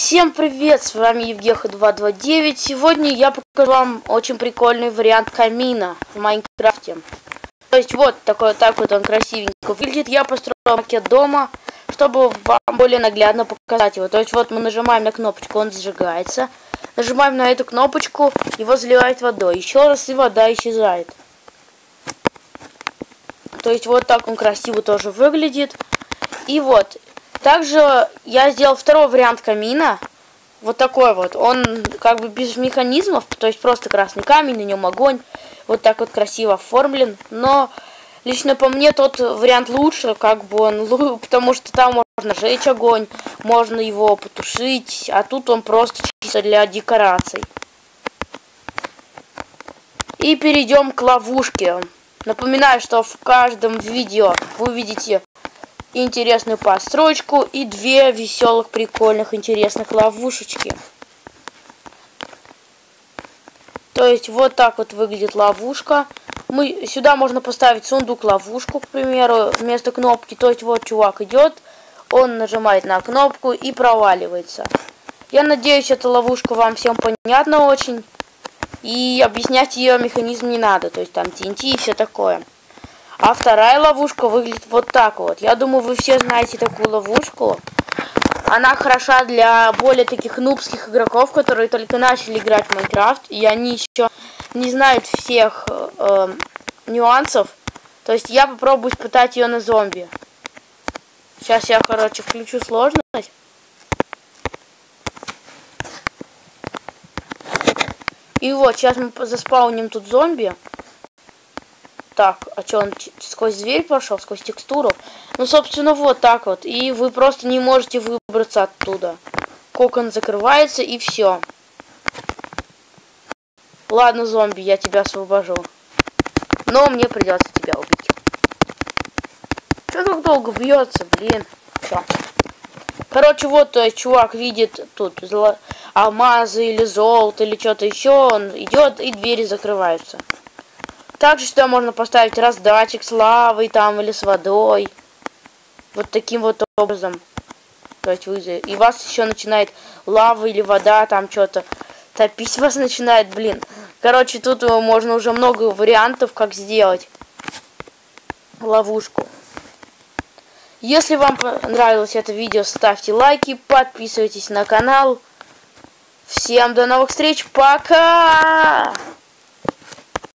Всем привет, с вами Евгеха229. Сегодня я покажу вам очень прикольный вариант камина в Майнкрафте. То есть вот так вот он красивенько выглядит. Я построил макет дома, чтобы вам более наглядно показать его. То есть вот мы нажимаем на кнопочку, он зажигается. Нажимаем на эту кнопочку, его заливает водой. Еще раз, и вода исчезает. То есть вот так он красиво тоже выглядит. И вот. Также я сделал второй вариант камина. Вот такой вот. Он как бы без механизмов, то есть просто красный камень, на нем огонь. Вот так вот красиво оформлен. Но лично по мне тот вариант лучше, как бы он, потому что там можно жечь огонь, можно его потушить, а тут он просто чисто для декораций. И перейдем к ловушке. Напоминаю, что в каждом видео вы увидите интересную постройку и две веселых, прикольных, интересных ловушечки. То есть вот так вот выглядит ловушка. Сюда можно поставить сундук-ловушку, к примеру, вместо кнопки. То есть вот чувак идет, он нажимает на кнопку и проваливается. Я надеюсь, эта ловушка вам всем понятна очень. И объяснять ее механизм не надо. То есть там TNT и все такое. А вторая ловушка выглядит вот так вот. Я думаю, вы все знаете такую ловушку. Она хороша для более таких нубских игроков, которые только начали играть в Майнкрафт. И они еще не знают всех нюансов. То есть я попробую испытать ее на зомби. Сейчас я, короче, включу сложность. И вот, сейчас мы заспауним тут зомби. Так, а что, он сквозь дверь пошел, сквозь текстуру? Ну, собственно, вот так вот. И вы просто не можете выбраться оттуда. Кокон закрывается, и все. Ладно, зомби, я тебя освобожу. Но мне придется тебя убить. Что так долго бьется, блин? Все. Короче, вот, то есть, чувак видит тут алмазы или золото, или что-то еще. Он идет, и двери закрываются. Также сюда можно поставить раздатчик с лавой там или с водой. Вот таким вот образом. То есть и вас еще начинает лава или вода, там что-то топить вас начинает, блин. Короче, тут можно уже много вариантов, как сделать ловушку. Если вам понравилось это видео, ставьте лайки, подписывайтесь на канал. Всем до новых встреч, пока!